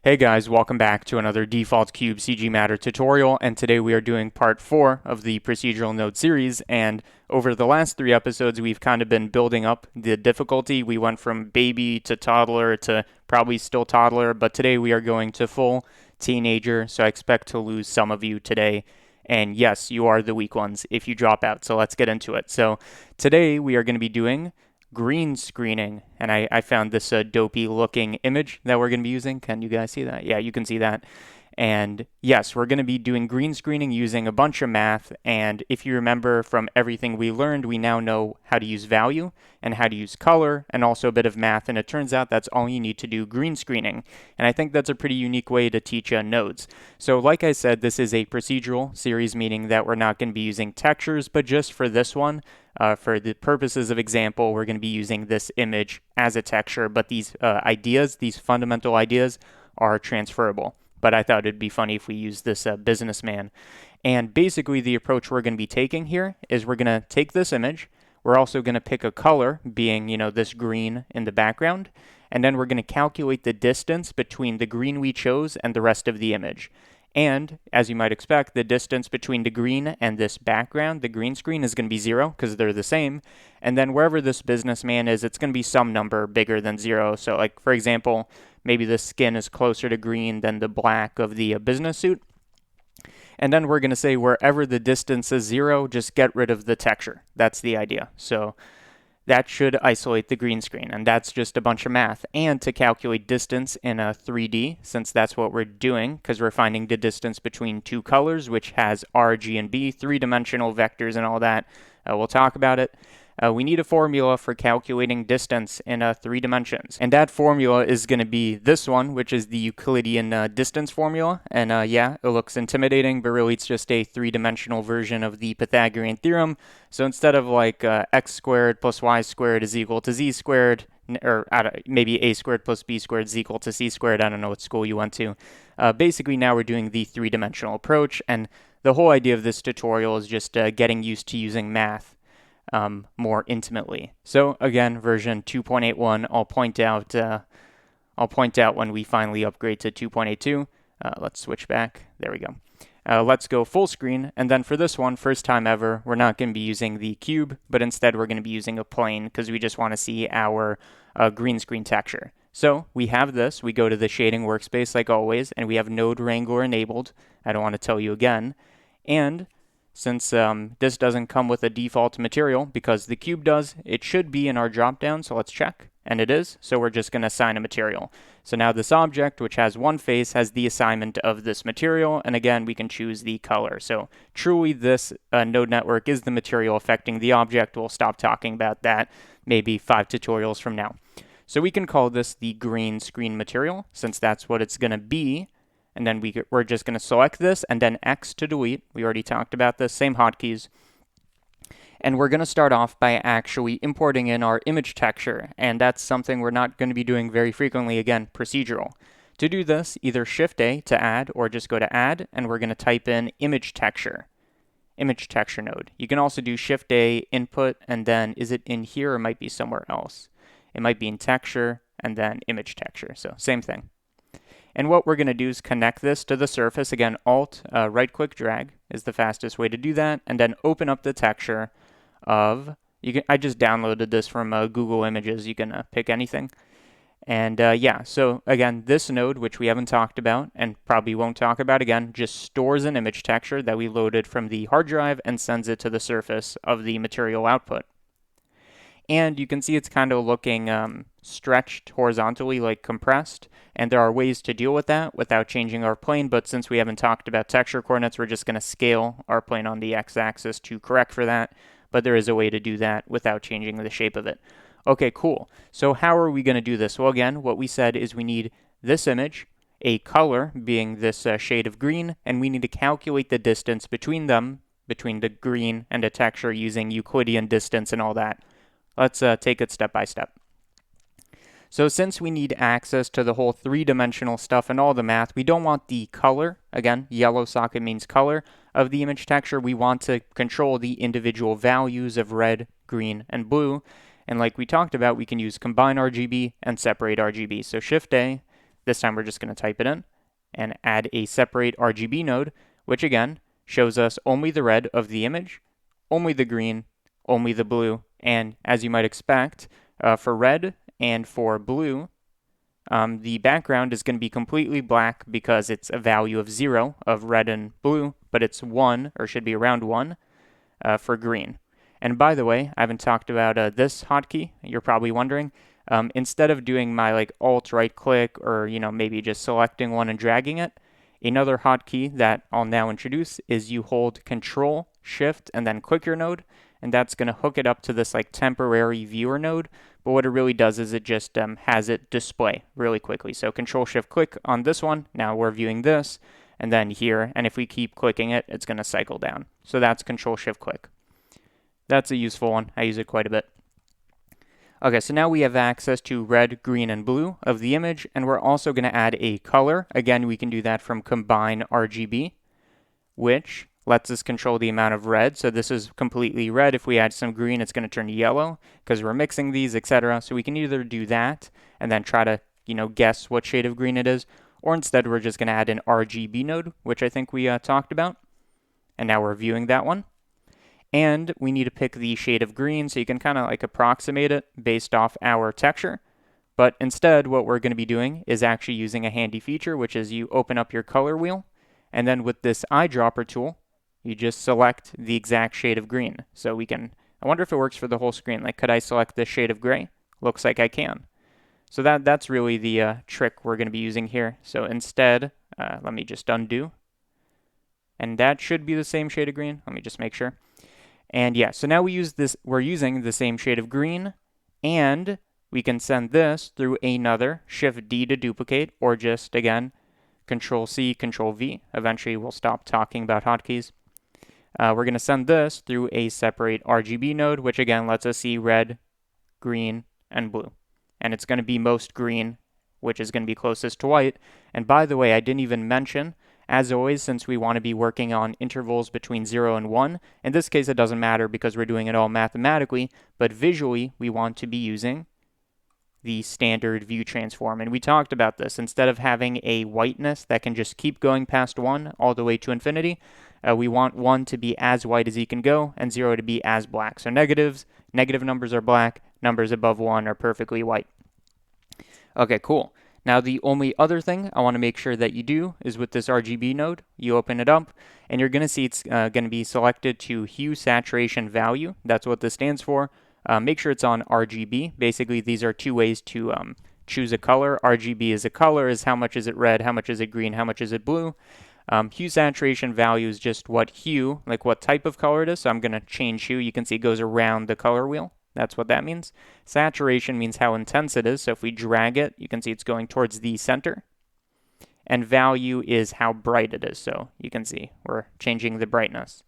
Hey guys, welcome back to another Default Cube CG Matter tutorial, and today we are doing part 4 of the procedural node series, and over the last 3 episodes we've kind of been building up the difficulty. We went from baby to toddler to probably still toddler, but today we are going to full teenager, so I expect to lose some of you today. And yes, you are the weak ones if you drop out, so let's get into it. So today we are going to be doing green screening, and I found this dopey looking image that we're going to be using. Can you guys see that? Yeah, you can see that. And yes, we're going to be doing green screening using a bunch of math. And if you remember from everything we learned, we now know how to use value and how to use color and also a bit of math. And it turns out that's all you need to do green screening. And I think that's a pretty unique way to teach nodes. So like I said, this is a procedural series, meaning that we're not going to be using textures, but just for this one, for the purposes of example, we're going to be using this image as a texture, but these ideas, these fundamental ideas, are transferable. But I thought it'd be funny if we used this businessman. And basically the approach we're going to be taking here is we're going to take this image, we're also going to pick a color, being, this green in the background, and then we're going to calculate the distance between the green we chose and the rest of the image. And, as you might expect, the distance between the green and this background, the green screen, is going to be 0 because they're the same. And then wherever this businessman is, it's going to be some number bigger than 0. So, like, for example, maybe the skin is closer to green than the black of the business suit. And then we're going to say wherever the distance is 0, just get rid of the texture. That's the idea. So that should isolate the green screen, and that's just a bunch of math. And to calculate distance in a 3D, since that's what we're doing, because we're finding the distance between two colors, which has R, G, and B, three-dimensional vectors and all that. We'll talk about it. We need a formula for calculating distance in 3 dimensions. And that formula is going to be this one, which is the Euclidean distance formula. And yeah, it looks intimidating, but really it's just a 3-dimensional version of the Pythagorean theorem. So instead of like x squared plus y squared is equal to z squared, or maybe a squared plus b squared is equal to c squared, I don't know what school you went to. Basically now we're doing the 3-dimensional approach, and the whole idea of this tutorial is just getting used to using math more intimately. So again, version 2.81. I'll point out when we finally upgrade to 2.82. Let's switch back. There we go. Let's go full screen. And then for this one, first time ever, we're not going to be using the cube, but instead we're going to be using a plane because we just want to see our green screen texture. So we have this. We go to the shading workspace like always, and we have Node Wrangler enabled. I don't want to tell you again. And since this doesn't come with a default material, because the cube does, it should be in our dropdown, so let's check. And it is, so we're just going to assign a material. So now this object, which has one face, has the assignment of this material, and again, we can choose the color. So truly, this node network is the material affecting the object. We'll stop talking about that maybe 5 tutorials from now. So we can call this the green screen material, since that's what it's going to be. And then we're just going to select this and then X to delete. We already talked about this, same hotkeys. And we're going to start off by actually importing in our image texture. And that's something we're not going to be doing very frequently, again, procedural. To do this, either Shift-A to add or just go to add, and we're going to type in image texture node. You can also do Shift-A input, and then is it in here or might be somewhere else? It might be in texture and then image texture. So same thing. And what we're going to do is connect this to the surface. Again, Alt, right-click, drag is the fastest way to do that. And then open up the texture of, I just downloaded this from Google Images. You can pick anything. And yeah, so again, this node, which we haven't talked about and probably won't talk about again, just stores an image texture that we loaded from the hard drive and sends it to the surface of the material output. And you can see it's kind of looking stretched horizontally, like compressed. And there are ways to deal with that without changing our plane. But since we haven't talked about texture coordinates, we're just going to scale our plane on the x-axis to correct for that. But there is a way to do that without changing the shape of it. Okay, cool. So how are we going to do this? Well, again, what we said is we need this image, a color being this shade of green, and we need to calculate the distance between them, between the green and the texture using Euclidean distance and all that. Let's take it step by step. So since we need access to the whole 3-dimensional stuff and all the math, we don't want the color, again, yellow socket means color, of the image texture. We want to control the individual values of red, green, and blue. And like we talked about, we can use combine RGB and separate RGB. So Shift-A, This time we're just going to type it in and add a separate RGB node, which again shows us only the red of the image, only the green, only the blue, and as you might expect, for red and for blue, the background is going to be completely black because it's a value of 0 of red and blue, but it's 1, or should be around 1, for green. And by the way, I haven't talked about this hotkey. You're probably wondering. Instead of doing my like alt right click or maybe just selecting one and dragging it, another hotkey that I'll now introduce is you hold Control, Shift, and then click your node, and that's going to hook it up to this like temporary viewer node. But what it really does is it just has it display really quickly. So Control, Shift, click on this one. Now we're viewing this, and then here, and if we keep clicking it, it's going to cycle down. So that's Control, Shift, click. That's a useful one. I use it quite a bit. Okay, so now we have access to red, green, and blue of the image, and we're also going to add a color. Again, we can do that from Combine RGB, which lets us control the amount of red. So this is completely red. If we add some green, it's going to turn yellow because we're mixing these, etc. So we can either do that and then try to, guess what shade of green it is, or instead we're just going to add an RGB node, which I think we talked about. And now we're viewing that one. And we need to pick the shade of green, so you can kind of like approximate it based off our texture. But instead, what we're going to be doing is actually using a handy feature, which is you open up your color wheel, and then with this eyedropper tool, you just select the exact shade of green. So we can, I wonder if it works for the whole screen. Like, could I select this shade of gray? Looks like I can. So that's really the trick we're going to be using here. So instead, let me just undo. And that should be the same shade of green. Let me just make sure. And yeah, so now we're using the same shade of green, and we can send this through another Shift D to duplicate, or just again, Control C, Control V. Eventually we'll stop talking about hotkeys. We're going to send this through a separate RGB node, which again lets us see red, green, and blue. And it's going to be most green, which is going to be closest to white. And by the way, I didn't even mention, as always, since we want to be working on intervals between 0 and 1, in this case it doesn't matter because we're doing it all mathematically, but visually we want to be using the standard view transform. And we talked about this. Instead of having a whiteness that can just keep going past 1 all the way to infinity, we want 1 to be as white as you can go and 0 to be as black. So negative numbers are black, numbers above 1 are perfectly white. Okay, cool. Now the only other thing I want to make sure that you do is with this RGB node, you open it up and you're going to see it's going to be selected to hue saturation value. That's what this stands for. Make sure it's on RGB. Basically, these are two ways to choose a color. RGB is a color, is how much is it red, how much is it green, how much is it blue. Hue saturation value is just what hue, like what type of color it is. So I'm going to change hue. You can see it goes around the color wheel. That's what that means. Saturation means how intense it is. So if we drag it, you can see it's going towards the center. And value is how bright it is. So you can see we're changing the brightness.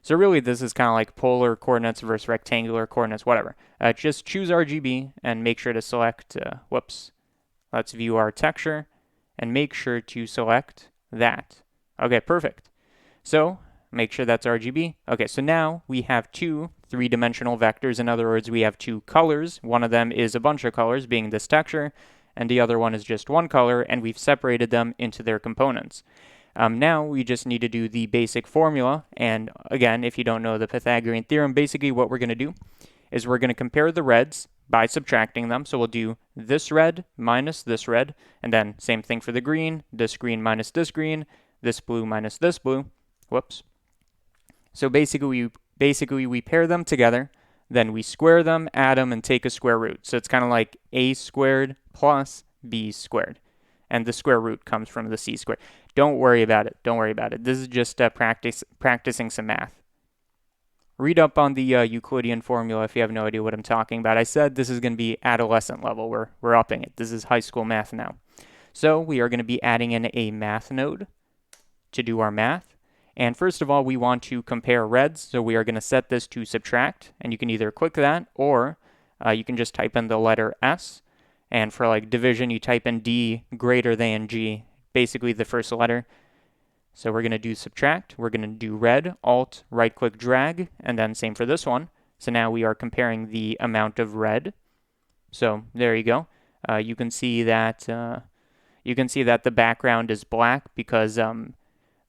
So really this is kind of like polar coordinates versus rectangular coordinates, whatever. Just choose RGB and make sure to select, let's view our texture and make sure to select that. Okay, perfect. So make sure that's RGB. Okay, so now we have two three-dimensional vectors. In other words, we have two colors. One of them is a bunch of colors, being this texture, and the other one is just one color, and we've separated them into their components. Now we just need to do the basic formula, and again, if you don't know the Pythagorean theorem, basically what we're going to do is we're going to compare the reds by subtracting them. So we'll do this red minus this red, and then same thing for the green, this green minus this green, this blue minus this blue. Whoops. So basically we pair them together, then we square them, add them, and take a square root. So it's kind of like a squared plus b squared. And the square root comes from the c squared. Don't worry about it. Don't worry about it. This is just practicing some math. Read up on the Euclidean formula if you have no idea what I'm talking about. I said this is going to be adolescent level. We're upping it. This is high school math now. So we are going to be adding in a math node to do our math. And first of all, we want to compare reds. So we are going to set this to subtract. And you can either click that or you can just type in the letter S. And for like division, you type in D greater than G, basically the first letter. So we're going to do subtract. We're going to do red, alt, right click, drag, and then same for this one. So now we are comparing the amount of red. So there you go. You can see that, you can see that the background is black because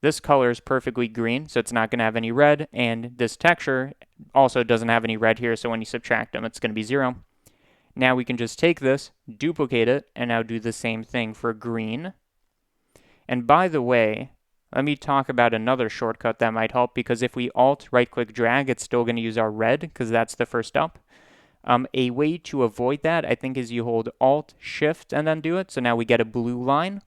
this color is perfectly green, so it's not going to have any red, and this texture also doesn't have any red here, so when you subtract them, it's going to be 0. Now we can just take this, duplicate it, and now do the same thing for green. And by the way, let me talk about another shortcut that might help, because if we Alt, right-click, drag, it's still going to use our red, because that's the first up. A way to avoid that, I think, is you hold Alt, Shift, and then do it, so now we get a blue line.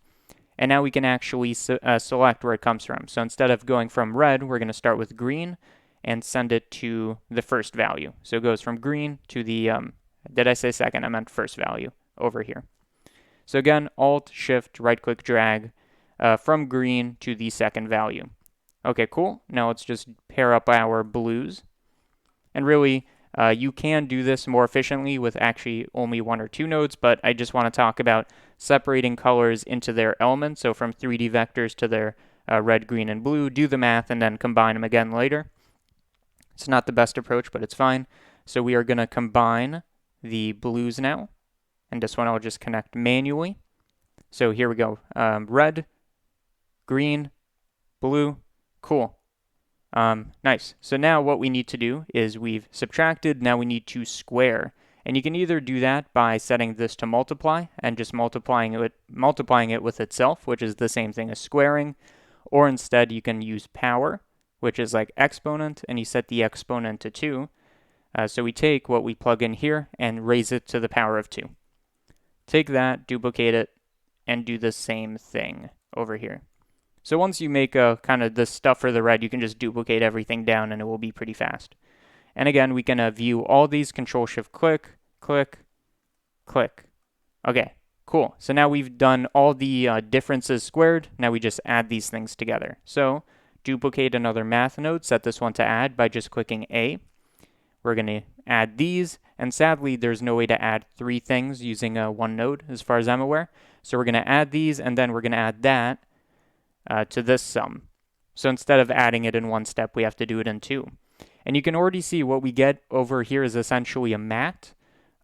And now we can actually select where it comes from. So instead of going from red, we're going to start with green and send it to the first value. So it goes from green to the, did I say second? I meant first value over here. So again, Alt, Shift, right-click, drag from green to the second value. Okay, cool. Now let's just pair up our blues. And really, you can do this more efficiently with actually only 1 or 2 nodes, but I just want to talk about separating colors into their elements, so from 3D vectors to their red, green, and blue, do the math, and then combine them again later. It's not the best approach, but it's fine. So we are going to combine the blues now, and this one I'll just connect manually. So here we go, red, green, blue, cool. Nice. So now what we need to do is we've subtracted, now we need to square. And you can either do that by setting this to multiply and just multiplying it with itself, which is the same thing as squaring, or instead you can use power, which is like exponent, and you set the exponent to 2. So we take what we plug in here and raise it to the power of 2. Take that, duplicate it, and do the same thing over here. So once you make kind of the stuff for the red, you can just duplicate everything down and it will be pretty fast. And again, we can view all these, Control-Shift-Click, click, click. Okay, cool. So now we've done all the differences squared. Now we just add these things together. So duplicate another math node, set this one to add by just clicking A. We're going to add these, and sadly there's no way to add 3 things using one node as far as I'm aware. So we're going to add these, and then we're going to add that to this sum. So instead of adding it in one step, we have to do it in 2. And you can already see what we get over here is essentially a matte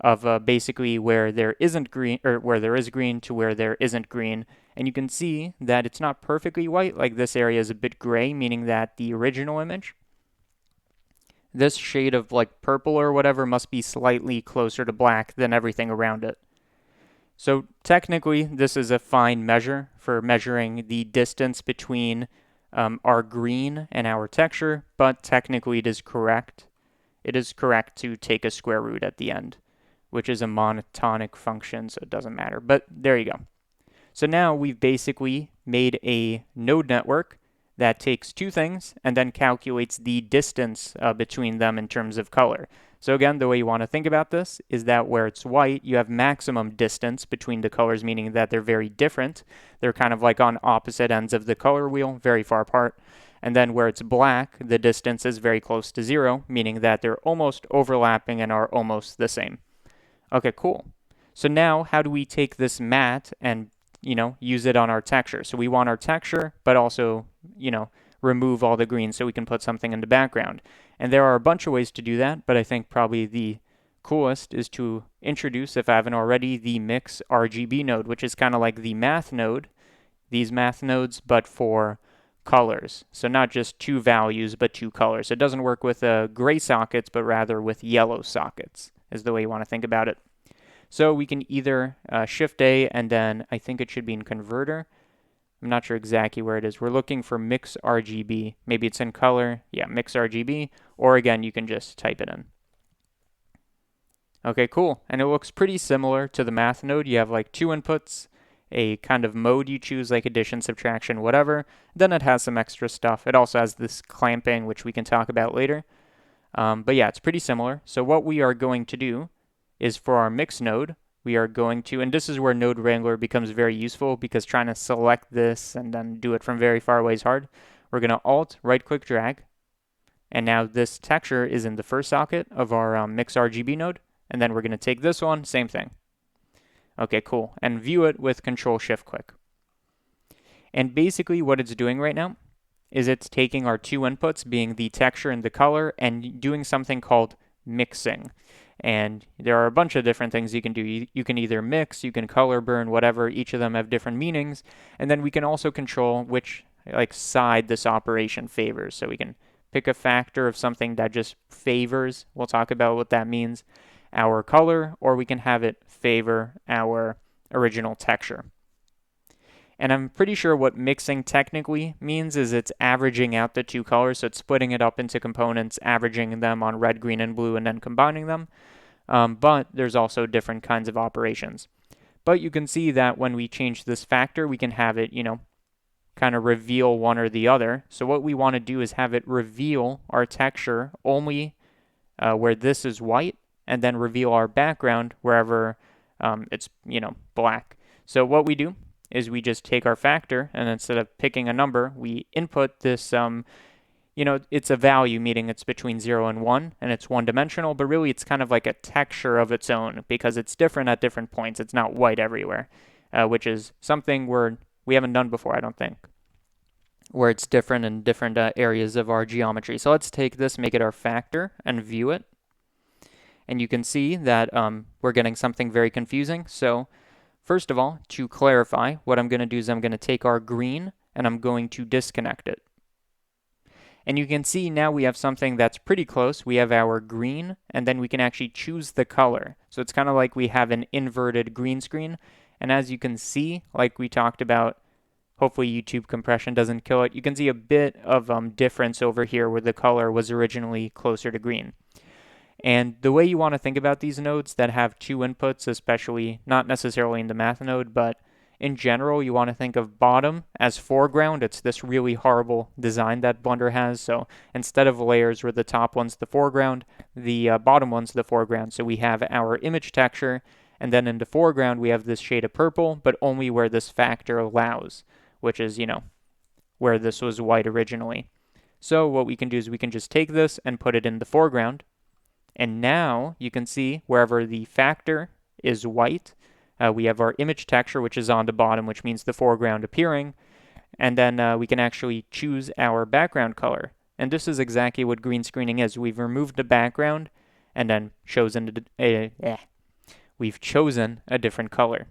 of basically where there isn't green, or where there is green to where there isn't green. And you can see that it's not perfectly white, like this area is a bit gray, meaning that the original image, this shade of like purple or whatever, must be slightly closer to black than everything around it. So technically, this is a fine measure for measuring the distance between our green and our texture, but technically it is correct. It is correct to take a square root at the end, which is a monotonic function, so it doesn't matter. But there you go. So now we've basically made a node network that takes 2 things and then calculates the distance between them in terms of color. So again, the way you want to think about this is that where it's white, you have maximum distance between the colors, meaning that they're very different. They're kind of like on opposite ends of the color wheel, very far apart. And then where it's black, the distance is very close to 0, meaning that they're almost overlapping and are almost the same. Okay, cool. So now how do we take this matte and, use it on our texture? So we want our texture, but also, remove all the green so we can put something in the background. And there are a bunch of ways to do that, but I think probably the coolest is to introduce, if I haven't already, the Mix RGB node, which is kind of like the math node, these math nodes, but for colors. So not just 2 values, but 2 colors. It doesn't work with gray sockets, but rather with yellow sockets, is the way you want to think about it. So we can either Shift A, and then I think it should be in Converter. I'm not sure exactly where it is. We're looking for Mix RGB. Maybe it's in color. Yeah, Mix RGB. Or again, you can just type it in. Okay, cool. And it looks pretty similar to the math node. You have like 2 inputs, a kind of mode you choose, like addition, subtraction, whatever. Then it has some extra stuff. It also has this clamping, which we can talk about later. But yeah, it's pretty similar. So what we are going to do is for our mix node, we are going to, and this is where Node Wrangler becomes very useful, because trying to select this and then do it from very far away is hard. We're going to Alt, right-click, drag, and now this texture is in the first socket of our Mix RGB node, and then we're going to take this one, same thing. Okay, cool, and view it with Control-Shift-Click. And basically what it's doing right now is it's taking our 2 inputs, being the texture and the color, and doing something called mixing. And there are a bunch of different things you can do. You can either mix, you can color burn, whatever. Each of them have different meanings. And then we can also control which side this operation favors. So we can pick a factor of something that just favors. We'll talk about what that means. Our color, or we can have it favor our original texture. And I'm pretty sure what mixing technically means is it's averaging out the two colors. So it's splitting it up into components, averaging them on red, green, and blue, and then combining them. But there's also different kinds of operations. But you can see that when we change this factor, we can have it, kind of reveal one or the other. So what we want to do is have it reveal our texture only where this is white, and then reveal our background wherever it's, black. So what we do is we just take our factor, and instead of picking a number, we input this, it's a value, meaning it's between 0 and 1, and it's one-dimensional, but really it's kind of like a texture of its own because it's different at different points. It's not white everywhere, which is something we haven't done before, I don't think, where it's different in different areas of our geometry. So let's take this, make it our factor, and view it. And you can see that we're getting something very confusing. So first of all, to clarify, what I'm going to do is I'm going to take our green and I'm going to disconnect it. And you can see now we have something that's pretty close. We have our green, and then we can actually choose the color. So it's kind of like we have an inverted green screen. And as you can see, like we talked about, hopefully YouTube compression doesn't kill it, you can see a bit of difference over here where the color was originally closer to green. And the way you want to think about these nodes that have two inputs, especially not necessarily in the math node, but in general, you want to think of bottom as foreground. It's this really horrible design that Blender has. So instead of layers where the top one's the foreground, the bottom one's the foreground. So we have our image texture, and then in the foreground, we have this shade of purple, but only where this factor allows, which is, where this was white originally. So what we can do is we can just take this and put it in the foreground. And now you can see wherever the factor is white, we have our image texture, which is on the bottom, which means the foreground appearing. And then we can actually choose our background color. And this is exactly what green screening is. We've removed the background and then we've chosen a different color.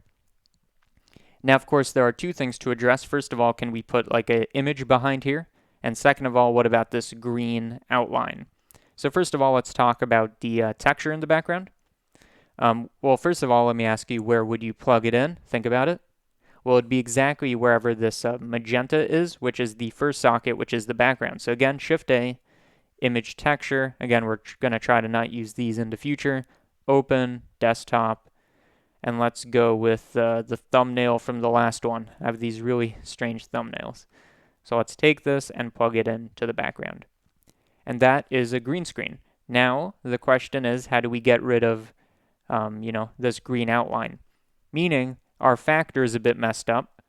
Now, of course, there are two things to address. First of all, can we put like an image behind here? And second of all, what about this green outline? So first of all, let's talk about the texture in the background. Well, first of all, let me ask you, where would you plug it in? Think about it. Well, it'd be exactly wherever this magenta is, which is the first socket, which is the background. So again, Shift-A, image texture. Again, we're going to try to not use these in the future. Open, desktop, and let's go with the thumbnail from the last one. I have these really strange thumbnails. So let's take this and plug it into the background. And that is a green screen. Now, the question is, how do we get rid of, this green outline? Meaning, our factor is a bit messed up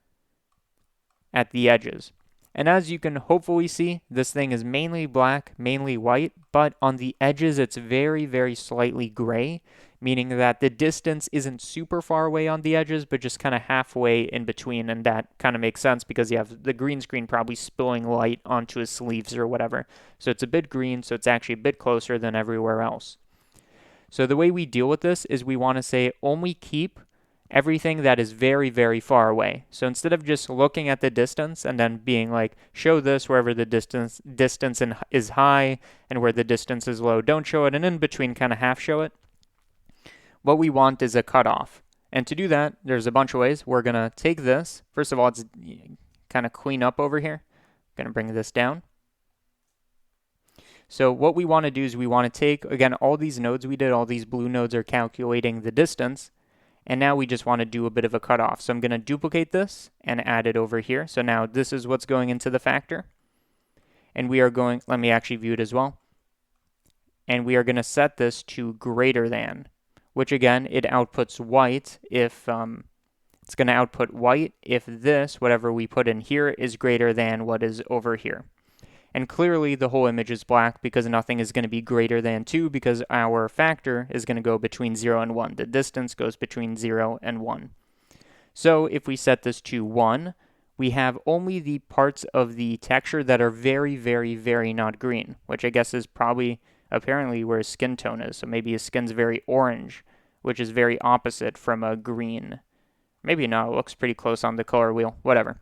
at the edges. And as you can hopefully see, this thing is mainly black, mainly white, but on the edges it's very, very slightly gray, meaning that the distance isn't super far away on the edges, but just kind of halfway in between, and that kind of makes sense because you have the green screen probably spilling light onto his sleeves or whatever. So it's a bit green, so it's actually a bit closer than everywhere else. So the way we deal with this is we want to say only keep everything that is very, very far away. So instead of just looking at the distance and then being like, show this wherever the distance is high and where the distance is low, don't show it, and in between kind of half show it. What we want is a cutoff. And to do that, there's a bunch of ways. We're going to take this. First of all, it's kind of clean up over here. I'm going to bring this down. So what we want to do is we want to take, again, all these nodes we did, all these blue nodes are calculating the distance. And now we just want to do a bit of a cutoff. So I'm going to duplicate this and add it over here. So now this is what's going into the factor. And we are going, let me actually view it as well. And we are going to set this to greater than, which again, it outputs white if, it's going to output white if this, whatever we put in here, is greater than what is over here. And clearly the whole image is black because nothing is going to be greater than 2 because our factor is going to go between 0 and 1. The distance goes between 0 and 1. So if we set this to 1, we have only the parts of the texture that are very, very, very not green, which I guess is probably apparently where his skin tone is. So maybe his skin's very orange, which is very opposite from a green. Maybe not, it looks pretty close on the color wheel, whatever.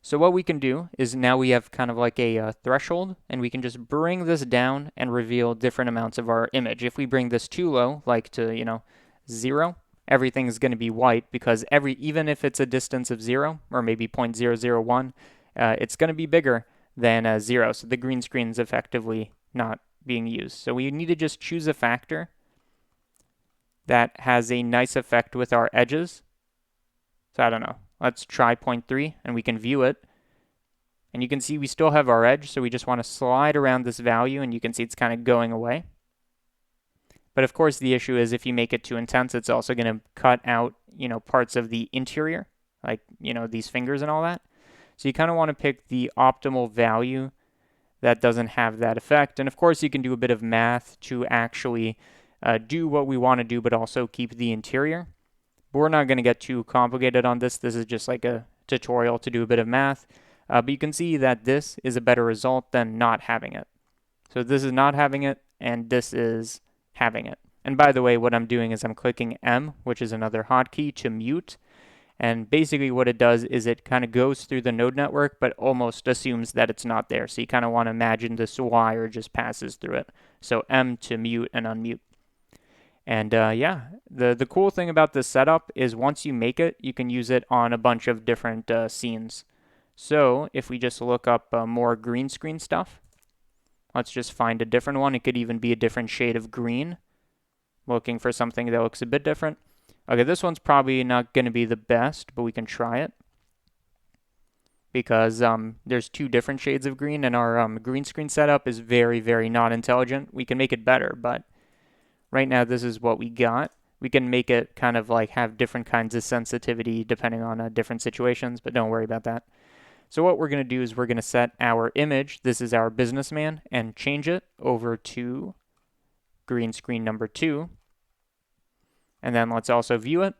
So what we can do is now we have kind of like a threshold, and we can just bring this down and reveal different amounts of our image. If we bring this too low, like to, 0, everything's going to be white because even if it's a distance of 0, or maybe 0.001, it's going to be bigger than 0. So the green screen is effectively not being used. So we need to just choose a factor that has a nice effect with our edges. So I don't know. Let's try 0.3 and we can view it. And you can see we still have our edge, so we just want to slide around this value, and you can see it's kind of going away. But of course, the issue is if you make it too intense, it's also going to cut out, parts of the interior, like, these fingers and all that. So you kind of want to pick the optimal value that doesn't have that effect. And of course, you can do a bit of math to actually do what we want to do, but also keep the interior. But we're not going to get too complicated on this. This is just like a tutorial to do a bit of math. But you can see that this is a better result than not having it. So this is not having it, and this is having it. And by the way, what I'm doing is I'm clicking M, which is another hotkey, to mute. And basically what it does is it kind of goes through the node network, but almost assumes that it's not there. So you kind of want to imagine this wire just passes through it. So M to mute and unmute. And yeah, the cool thing about this setup is once you make it, you can use it on a bunch of different scenes. So if we just look up more green screen stuff, let's just find a different one. It could even be a different shade of green. Looking for something that looks a bit different. Okay, this one's probably not going to be the best, but we can try it. Because there's 2 different shades of green, and our green screen setup is very, very not intelligent. We can make it better, but right now this is what we got. We can make it kind of like have different kinds of sensitivity depending on different situations, but don't worry about that. So what we're going to do is we're going to set our image, this is our businessman, and change it over to green screen number 2. And then let's also view it.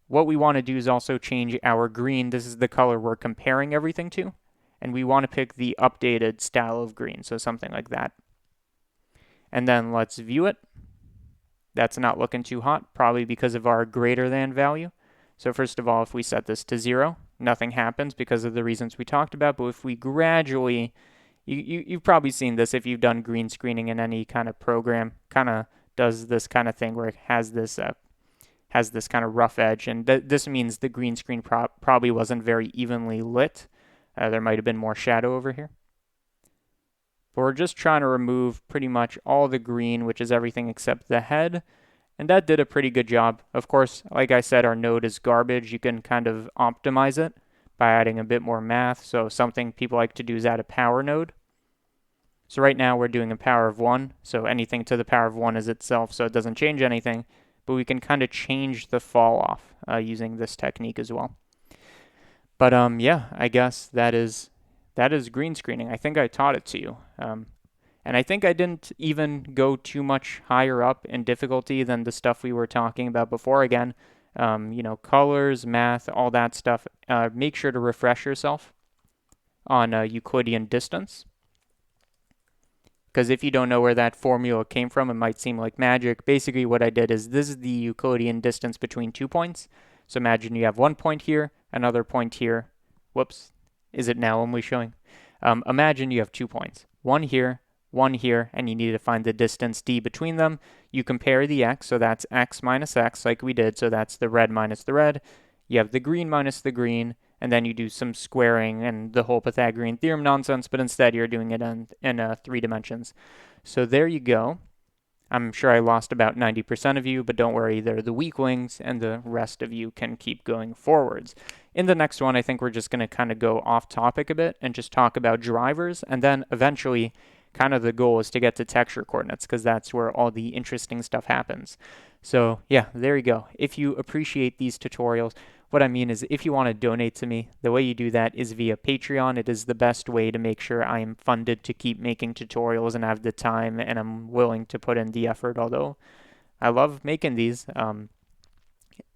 What we want to do is also change our green. This is the color we're comparing everything to. And we want to pick the updated style of green, so something like that. And then let's view it. That's not looking too hot, probably because of our greater than value. So first of all, if we set this to 0, nothing happens because of the reasons we talked about. But if we gradually, you've probably seen this if you've done green screening in any kind of program, kind of does this kind of thing where it has this kind of rough edge. And this means the green screen probably wasn't very evenly lit. There might have been more shadow over here. But we're just trying to remove pretty much all the green, which is everything except the head. And that did a pretty good job. Of course, like I said, our node is garbage. You can kind of optimize it by adding a bit more math. So something people like to do is add a power node. So right now we're doing a power of 1. So anything to the power of 1 is itself, so it doesn't change anything. But we can kind of change the fall off using this technique as well. But yeah, I guess that is green screening. I think I taught it to you. And I think I didn't even go too much higher up in difficulty than the stuff we were talking about before. Again, colors, math, all that stuff. Make sure to refresh yourself on Euclidean distance. Because if you don't know where that formula came from, it might seem like magic. Basically what I did is this is the Euclidean distance between 2 points. So imagine you have 1 point here, another point here. Whoops. Is it now only showing? Imagine you have 2 points. 1 here, 1 here, and you need to find the distance d between them. You compare the x, so that's x minus x like we did, so that's the red minus the red. You have the green minus the green, and then you do some squaring and the whole Pythagorean theorem nonsense, but instead you're doing it in 3 dimensions. So there you go. I'm sure I lost about 90% of you, but don't worry, they're the weaklings, and the rest of you can keep going forwards. In the next one, I think we're just going to kind of go off topic a bit and just talk about drivers, and then eventually kind of the goal is to get to texture coordinates because that's where all the interesting stuff happens. So yeah, there you go. If you appreciate these tutorials, what I mean is if you want to donate to me, the way you do that is via Patreon. It is the best way to make sure I am funded to keep making tutorials and have the time and I'm willing to put in the effort, although I love making these.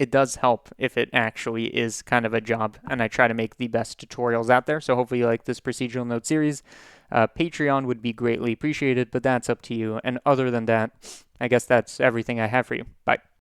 It does help if it actually is kind of a job, and I try to make the best tutorials out there. So hopefully you like this procedural node series. Patreon would be greatly appreciated, but that's up to you. And other than that, I guess that's everything I have for you. Bye.